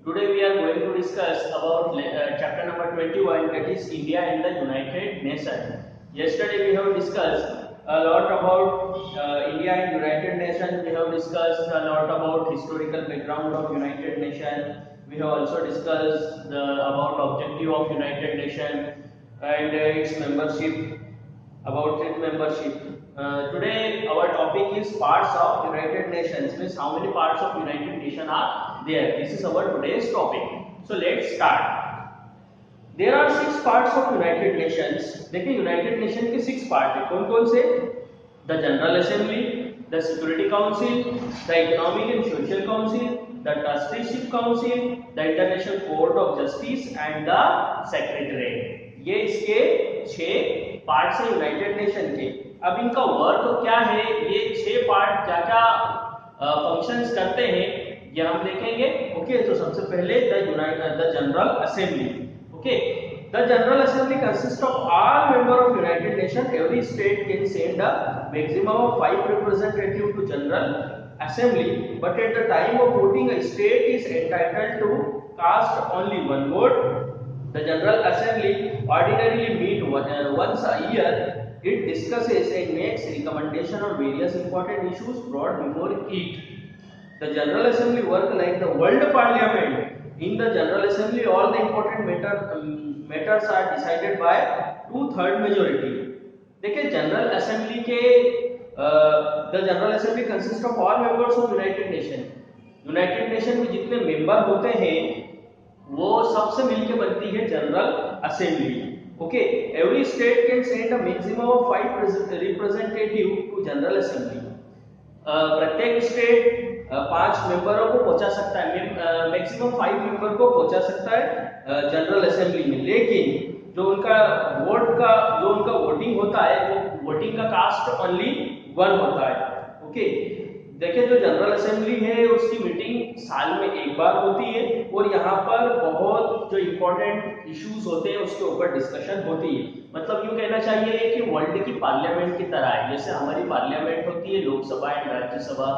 Today we are going to discuss about chapter number 21, that is India and the United Nations. Yesterday we have discussed a lot about India and United Nations. We have discussed a lot about historical background of United Nations. We have also discussed about objective of United Nations and its membership, about its membership. Today our topic is parts of United Nations, means how many parts of United Nations are there. This is our today's topic. So let's start. There are 6 parts of United Nations. देखिए United Nation के 6 part है. कौन कौन से? The general assembly, the security council, the economic and social council, the trusteeship council, the international court of justice and the secretariat. ये इसके 6 parts हैं United Nation के. अब इनका वर्क क्या है, ये 6 पार्ट क्या क्या फंक्शंस करते हैं, ये हम देखेंगे. ओके, तो सबसे पहले the general assembly. Okay, the general assembly consist of all member of United Nation. Every state can send a maximum of 5 representative to general assembly, but at the time of voting a state is entitled to cast only one vote. The general assembly ordinarily meet once a year. It discusses and makes recommendation on various important issues brought before it. The general assembly work like the world parliament. In the general assembly all the important matters are decided by 2/3 majority. देखिए general assembly के the general assembly consists of all members of United Nation. United nation में जितने member होते हैं वो सबसे मिलकर बनती है general assembly. Okay, every state can send a maximum of 5 representative to general assembly. प्रत्येक स्टेट 5 मेंबरों को पहुंचा सकता है, मैक्सिमम 5 मेंबर को पहुंचा सकता है जनरल असेंबली में. लेकिन जो उनका वोटिंग होता है वो वोटिंग का कास्ट ओनली 1 होता है. ओके, देखिए जो जनरल असेंबली है उसकी मीटिंग साल में एक बार होती है और यहाँ पर बहुत जो इम्पोर्टेंट इश्यूज होते हैं उसके ऊपर डिस्कशन होती है. मतलब यूँ कहना चाहिए कि वर्ल्ड की पार्लियामेंट की तरह है. जैसे हमारी पार्लियामेंट होती है लोकसभा एंड राज्यसभा,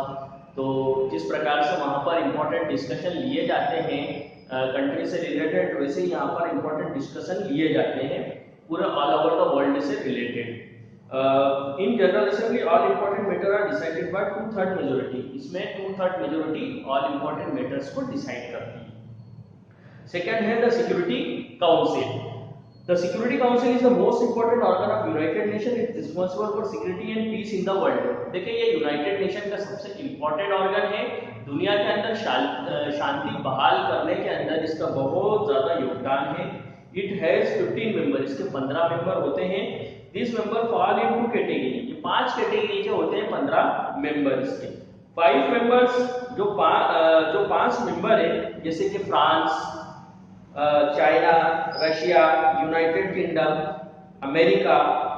तो जिस प्रकार से वहाँ पर इम्पोर्टेंट डिस्कशन लिए जाते हैं कंट्री से रिलेटेड, वैसे ही यहाँ पर इम्पोर्टेंट डिस्कशन लिए जाते हैं पूरे ऑल ओवर द वर्ल्ड से related. In general assembly all important matter are decided by 2/3 majority. इसमें 2/3 मेजोरिटी ऑल इम्पोर्टेंट मैटर्स को डिसाइड करती है. सेकंड है the security council. The security council is the most important organ of United Nation. It is responsible for security and peace in the world. देखिए ये United Nation का सबसे important organ है. दुनिया के अंदर शांति बहाल करने के अंदर इसका बहुत ज्यादा योगदान है. It has 15 member. इसके 15 मेंबर होते हैं. This member fall into category. ये 5 कैटेगरी के होते हैं 15 मेंबर. इसके 5 मेंबर्स जो 5 मेंबर है जैसे कि France, China, Russia, United kingdom, America,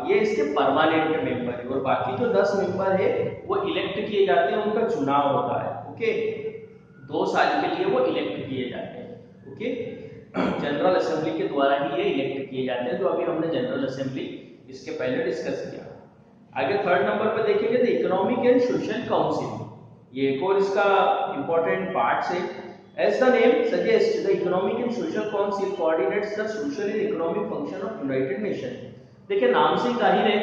ये इसके परमानेंट मेंबर है. और बाकी जो 10 मेंबर है वो इलेक्ट किए जाते हैं, उनका चुनाव होता है. ओके, 2 साल के लिए वो इलेक्ट किए जाते हैं. ओके, जनरल असेंबली के द्वारा ही ये इलेक्ट किए जाते हैं. जो अभी हमने जनरल असेंबली इसके पहले डिस्कस किया. आगे 3rd नंबर पर देखेंगे the economic and social council. ये एक और इसका इंपॉर्टेंट पार्ट है. As the name suggest the economic and social council coordinates the social and economic function of United Nation. देखिए नाम से जाहिर है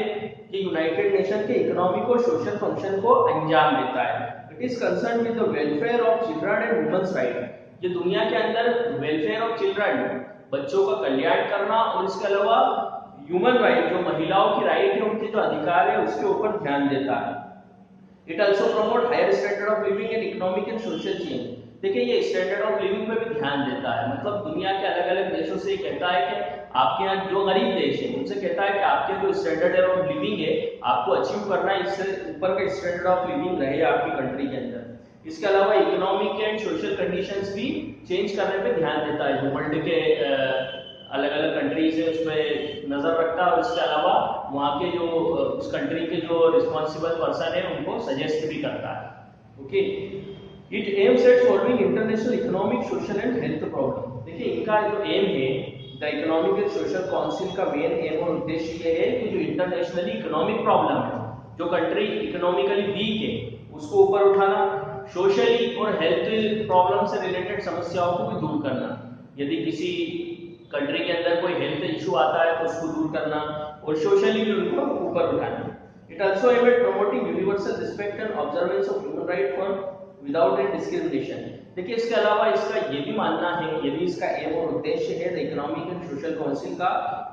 कि यूनाइटेड नेशन के इकोनॉमिक और सोशल फंक्शन को अंजाम देता है. It is concern with the welfare of children and women's right. ये दुनिया के अंदर वेलफेयर ऑफ चिल्ड्रन, बच्चों का कल्याण करना, और इसके अलावा ह्यूमन राइट, जो महिलाओं की राइट है, उनके जो अधिकार है उसके ऊपर ध्यान देता है. It also promote higher standard of living and economic and social change. देखिए ये स्टैंडर्ड ऑफ लिविंग में भी ध्यान देता है. मतलब दुनिया के अलग अलग देशों से कहता है कि आपके यहाँ जो गरीब देश है उनसे कहता है कि आपके जो स्टैंडर्ड ऑफ लिविंग है आपको अचीव करना है, इससे ऊपर का स्टैंडर्ड ऑफ लिविंग रहे आपकी कंट्री के अंदर. इसके अलावा इकोनॉमिक एंड सोशल कंडीशंस भी चेंज करने पे ध्यान देता है. जो वर्ल्ड के अलग अलग कंट्रीज है उस पर नजर रखता है. और इसके अलावा वहाँ के जो उस कंट्री के जो रिस्पॉन्सिबल पर्सन है उनको सजेस्ट भी करता है. Okay, it aims at solving international economic, social and health problem. देखिए इनका जो एम है the economic and social council का मेन एम और उद्देश्य ये है कि जो इंटरनेशनली इकोनॉमिक प्रॉब्लम है, जो कंट्री इकोनॉमिकली वीक है उसको ऊपर उठाना, सोशली और हेल्थ प्रॉब्लम से रिलेटेड समस्याओं को भी दूर करना। यदि किसी कंट्री के अंदर कोई हेल्थ इशू आता है तो उसको दूर करना और सोशली भी उनको ऊपर उठाना। It also aim at promoting universal respect and observance of human right for without any discrimination. देखिए इसके अलावा इसका ये भी मानना है, यदि इसका एम और उद्देश्य है the economic and social council का,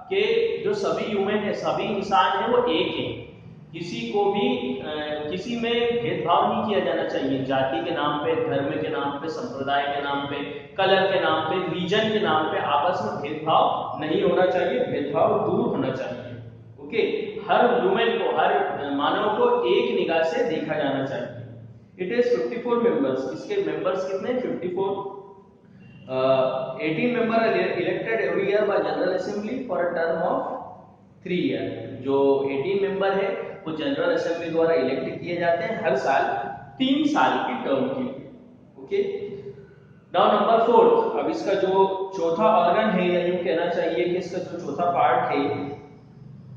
कि जो सभी ह्यूमन है, सभी इंसान है, वो एक है, किसी को भी किसी में भेदभाव नहीं किया जाना चाहिए, जाति के नाम पे, धर्म के नाम पे, संप्रदाय के नाम पे, कलर के नाम पे, रीजन के नाम पे आपस में भेदभाव नहीं होना चाहिए, भेदभाव दूर होना चाहिए। ओके, हर ह्यूमन को, हर मानव को एक निगाह से देखा जाना चाहिए। इट इज 54 मेंबर्स, इसके मेंबर्स कितने? 54। 18 member are elected every year by general assembly for a term of 3 year. जो 18 मेंबर है वो जनरल असेंबली द्वारा इलेक्ट किए जाते हैं हर साल 3 साल की टर्म के लिए। ओके, नाउ नंबर 4, अब इसका जो चौथा ऑर्गन है, या यूं कहना चाहिए कि इसका जो चौथा पार्ट है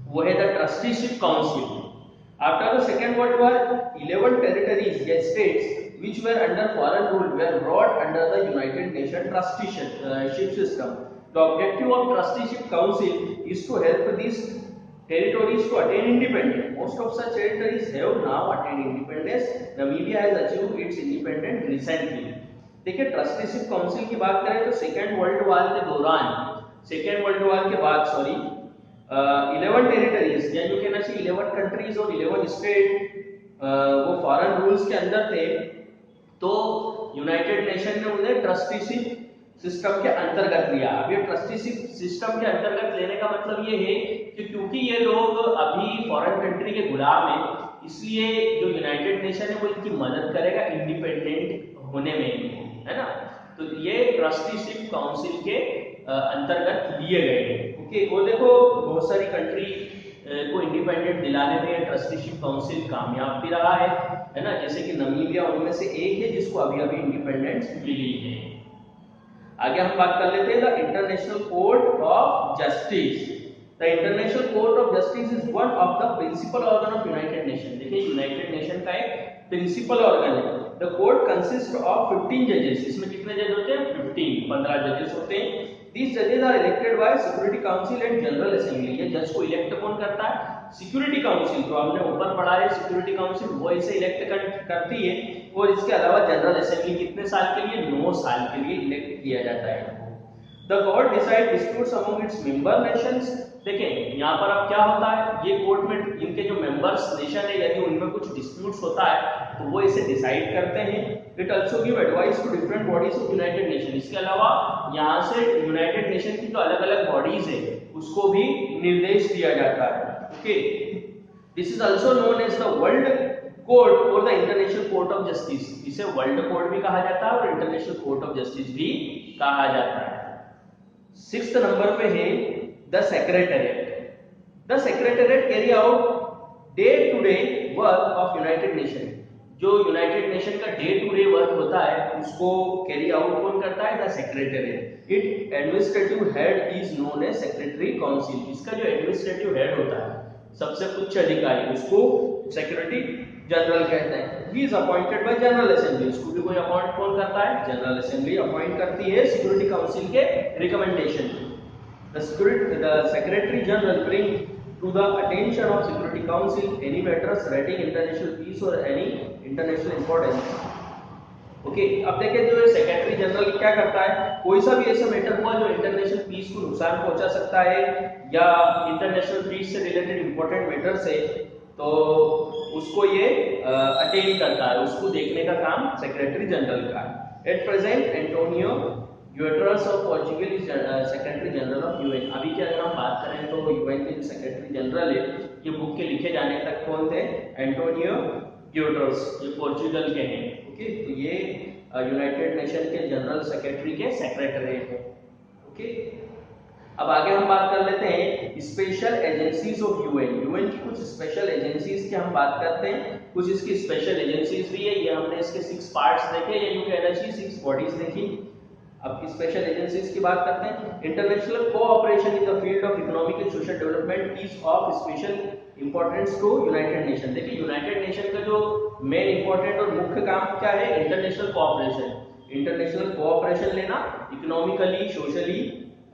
वो है the trusteeship council. After the Second World War, 11 territories या states which were under foreign rule were brought under the United Nations trusteeship system. The objective of trusteeship council is to help these territories to attain independence. Most of such territories have now attained independence. Namibia has achieved its independence recently. देखिए trusteeship council की बात करें तो second world war के दौरान, second world war के बाद 11 territories या यूं कहना चाहिए 11 कंट्रीज और 11 स्टेट वो फॉरेन रूल्स के अंदर थे, तो यूनाइटेड नेशन ने उन्हें ट्रस्टीशिप सिस्टम के अंतर्गत लिया। अब ये ट्रस्टीशिप सिस्टम के अंतर्गत लेने का मतलब ये है कि क्योंकि ये लोग अभी फॉरेन कंट्री के गुलाम हैं, इसलिए जो यूनाइटेड नेशन है वो इनकी मदद करेगा इंडिपेंडेंट होने में, है ना। तो ये ट्रस्टीशिप काउंसिल के अंतर्गत लिए गए हैं। ओके, वो देखो बहुत सारी कंट्री को इंडिपेंडेंट दिलाने में ट्रस्टीशिप काउंसिल कामयाब भी रहा है ना। जैसे कि नमीबिया उनमें से एक है जिसको अभी अभी इंडिपेंडेंस मिली है। आगे हम बात कर लेते हैं the international court of justice. The international court of justice is one of the principal organ of United Nation. देखिए यूनाइटेड नेशन का एक प्रिंसिपल ऑर्गन है। द कोर्ट कंसिस्ट ऑफ 15 जजेस। इसमें कितने जज होते हैं? 15 जजेस होते हैं। These judges are elected by Security Council and General Assembly. ये जज को इलेक्ट कौन करता है? Security council. तो हमने ऊपर पढ़ा है सिक्योरिटी काउंसिल वो इसे इलेक्ट करती है, और इसके अलावा जनरल असेंबली कितने साल के लिए? 9 साल के लिए इलेक्ट किया जाता है। The court decide disputes among its member nations. देखें यहाँ पर अब क्या होता है, ये कोर्ट में इनके जो मेंबर्स नेशन है यदि उनमें कुछ डिस्प्यूट्स होता है तो वो इसे डिसाइड करते हैं। It also give advice to different bodies of United Nation. इसके अलावा यहाँ से यूनाइटेड नेशन की जो अलग अलग बॉडीज है उसको भी निर्देश दिया जाता है। Okay, this is also known as the world court और the international court of justice. इसे वर्ल्ड कोर्ट भी कहा जाता है और इंटरनेशनल कोर्ट ऑफ जस्टिस भी कहा जाता है। 6th नंबर पे है the secretariat. The secretariat carry out day to day work of United Nation. जो यूनाइटेड नेशन का डे टू डे वर्क होता है उसको कैरी आउट कौन करता है? The secretariat. It administrative head is known as secretary council. इसका जो एडमिनिस्ट्रेटिव हेड होता है, सबसे उच्च अधिकारी, उसको सेक्रेटरी जनरल कहते हैं। He is appointed by general assembly. इसको भी कोई अपॉइंट कौन करता है? जनरल असेंबली अपॉइंट करती है सिक्योरिटी काउंसिल के recommendation. The secretary general bring to the attention of Security Council any matters relating international peace or any international importance. Okay, अब देखें जो सेक्रेटरी जनरल क्या करता है, कोई सा भी ऐसा मैटर हुआ जो इंटरनेशनल पीस को नुकसान पहुंचा सकता है या इंटरनेशनल पीस से रिलेटेड इंपॉर्टेंट मैटर्स है, तो उसको ये अटेंड करता है, उसको देखने का काम सेक्रेटरी जनरल का है। At present Antonio uterus of Portugal is secretary general of UN. अभी की अगर हम बात करें तो यूएन के जो सेक्रेटरी जनरल है, ये बुक के लिखे जाने तक कौन थे? एंटोनियो यूट्रस, ये पोर्चुगल के हैं। ओके, तो ये यूनाइटेड नेशन के जनरल सेक्रेटरी के सेक्रेटरी हैं। ओके, अब आगे हम बात कर लेते हैं special agencies of UN. UN की कुछ स्पेशल एजेंसीज की हम बात करते हैं। कुछ इसकी स्पेशल एजेंसीज भी है, ये हमने इसके 6 पार्ट्स देखे, या यूं कहना चाहिए 6 बॉडीज देखी। अब स्पेशल एजेंसीज की बात करते हैं। International cooperation in the field of economic and social development is of special importance to United Nation. देखिए यूनाइटेड नेशन का जो मेन इंपॉर्टेंट और मुख्य काम क्या है, इंटरनेशनल कोऑपरेशन, इंटरनेशनल कोऑपरेशन लेना, इकोनॉमिकली सोशली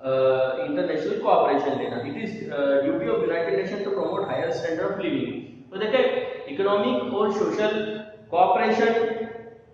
इंटरनेशनल कोऑपरेशन लेना। It is duty of United Nation to promote higher standard of living. तो देखिए इकोनॉमिक और सोशल कोऑपरेशन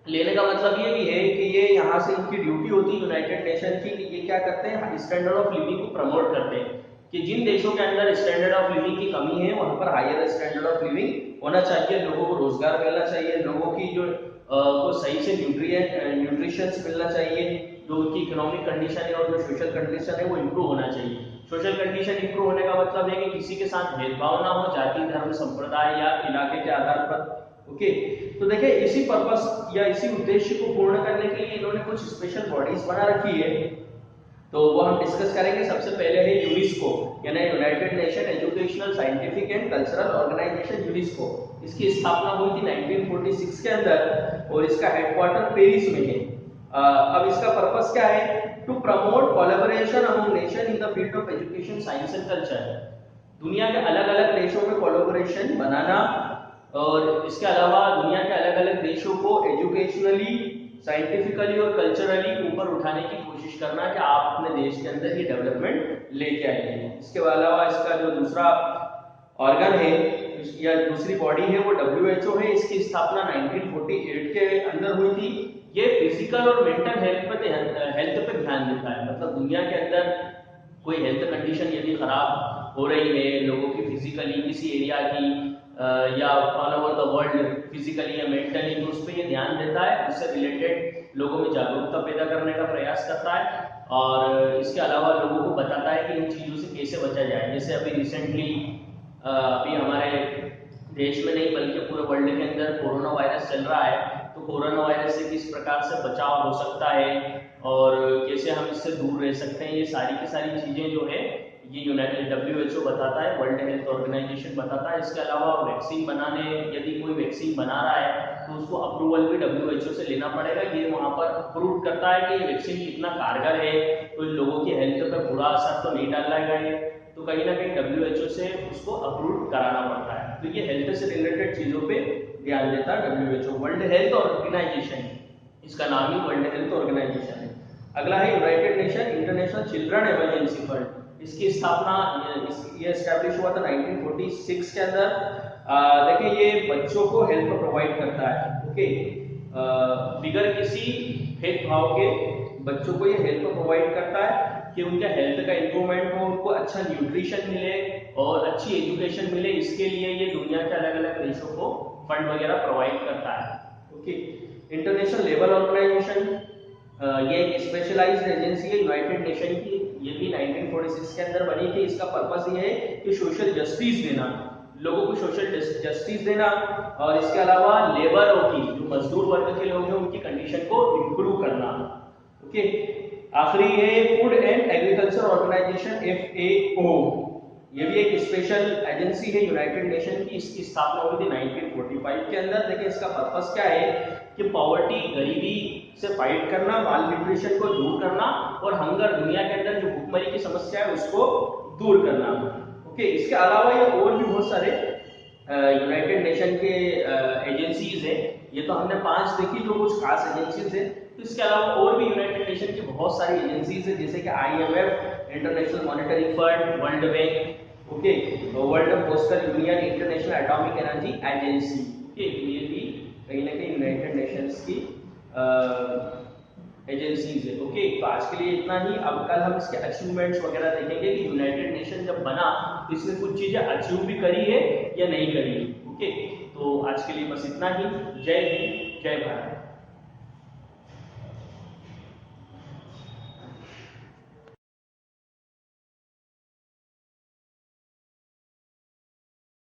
लेने का मतलब ये भी है कि ये यहाँ से इनकी ड्यूटी होती है यूनाइटेड नेशन की कि ये क्या करते हैं, स्टैंडर्ड ऑफ लिविंग को प्रमोट करते हैं कि जिन देशों के अंदर स्टैंडर्ड ऑफ लिविंग की कमी है वहां पर हायर स्टैंडर्ड ऑफ लिविंग होना चाहिए, लोगों को रोजगार मिलना चाहिए, लोगों की जो को सही से न्यूट्रिशंस मिलना चाहिए, जो उनकी इकोनॉमिक कंडीशन है और जो सोशल कंडीशन है वो इम्प्रूव होना चाहिए। सोशल कंडीशन इम्प्रूव होने का मतलब है कि किसी के साथ भेदभाव ना हो जाति धर्म संप्रदाय या इलाके के आधार पर। ओके, तो देखिए इसी पर्पस या इसी उद्देश्य को पूर्ण करने के लिए इन्होंने कुछ स्पेशल बॉडीज बना रखी है, तो वो हम डिस्कस करेंगे। सबसे पहले है यूनेस्को, यानी United Nation educational scientific and cultural organization UNESCO. इसकी स्थापना हुई थी 1946 के अंदर और इसका हेडक्वार्टर पेरिस में है। अब इसका पर्पस क्या है, to promote collaboration among nation in the field of education science and culture. दुनिया के अलग अलग देशों में कोलैबोरेशन बनाना और इसके अलावा दुनिया के अलग अलग देशों को एजुकेशनली साइंटिफिकली और कल्चरली ऊपर उठाने की कोशिश करना कि आप अपने देश के अंदर ये डेवलपमेंट लेके आएंगे। इसके अलावा इसका जो दूसरा ऑर्गन है या दूसरी बॉडी है वो WHO है। इसकी स्थापना 1948 के अंदर हुई थी। ये फिजिकल और मेंटल हेल्थ पे ध्यान देता है, मतलब दुनिया के अंदर कोई हेल्थ कंडीशन यदि खराब हो रही है लोगों की फिजिकली किसी एरिया की या all over the world physically या मेंटली, तो उस पर ये ध्यान देता है, उससे रिलेटेड लोगों में जागरूकता पैदा करने का प्रयास करता है और इसके अलावा लोगों को बताता है कि इन चीज़ों से कैसे बचा जाए। जैसे अभी रिसेंटली अभी हमारे देश में नहीं बल्कि पूरे वर्ल्ड के अंदर कोरोना वायरस चल रहा है, तो कोरोना वायरस से किस प्रकार से बचाव हो सकता है और कैसे हम इससे दूर रह सकते हैं, ये सारी की सारी चीज़ें जो है ये यूनाइटेड WHO बताता है, वर्ल्ड हेल्थ ऑर्गेनाइजेशन बताता है। इसके अलावा वैक्सीन बनाने, यदि कोई वैक्सीन बना रहा है तो उसको अप्रूवल भी WHO से लेना पड़ेगा। ये वहाँ पर अप्रूव करता है कि ये वैक्सीन कितना कारगर है, कोई लोगों की हेल्थ पर बुरा असर तो नहीं डालेगा ये, तो कहीं ना कहीं WHO से उसको अप्रूव कराना पड़ता है। तो ये हेल्थ से रिलेटेड चीज़ों पे ध्यान देता है WHO, वर्ल्ड हेल्थ ऑर्गेनाइजेशन, इसका नाम ही वर्ल्ड हेल्थ ऑर्गेनाइजेशन है। अगला है United nation international children emergency fund. इसकी स्थापना ये एस्टैब्लिश हुआ था 1946 के अंदर। देखिए ये बच्चों को हेल्प प्रोवाइड करता है, ओके, बिगर किसी भेदभाव के बच्चों को ये हेल्प प्रोवाइड करता है कि उनका हेल्थ का इंप्रूवमेंट हो, उनको अच्छा न्यूट्रिशन मिले और अच्छी एजुकेशन मिले। इसके लिए ये दुनिया के अलग अलग देशों को फंड वगैरह प्रोवाइड करता है। ओके, इंटरनेशनल लेबर ऑर्गेनाइजेशन ये एक स्पेशलाइज्ड एजेंसी है यूनाइटेड नेशन की, ये भी 1946 के अंदर बनी थी। इसका पर्पस ये है कि सोशल जस्टिस देना, लोगों को सोशल जस्टिस देना और इसके अलावा लेबरों की, जो मजदूर वर्ग के लोग हैं उनकी कंडीशन को इम्प्रूव करना। ओके, आखिरी है food and agriculture organization FAO। ये भी एक स्पेशल एजेंसी है यूनाइटेड नेशन की। इसकी स्थापना हुई थी 1945 के अंदर। देखिए इसका पर्पस क्या है कि पॉवर्टी, गरीबी से फाइट करना, माल न्यूट्रिशन को दूर करना और हंगर, दुनिया के अंदर जो भूखमरी की समस्या है उसको दूर करना। ओके, इसके अलावा ये और भी बहुत सारे यूनाइटेड नेशन के एजेंसीज हैं। ये तो हमने 5 देखी जो कुछ खास एजेंसीज है, तो इसके अलावा और भी यूनाइटेड नेशन की बहुत सारी एजेंसीज है, जैसे कि IMF, international monetary fund, world bank, okay, world postal union, international atomic energy agency. Okay, ये भी कहीं ना कहीं यूनाइटेड नेशंस की एजेंसीज है। ओके, तो आज के लिए इतना ही। अब कल हम इसके अचीवमेंट्स वगैरह देखेंगे कि यूनाइटेड नेशन जब बना तो इसने कुछ चीजें अचीव भी करी है या नहीं करी। ओके, तो आज के लिए बस इतना ही। जय हिंद, जय भारत।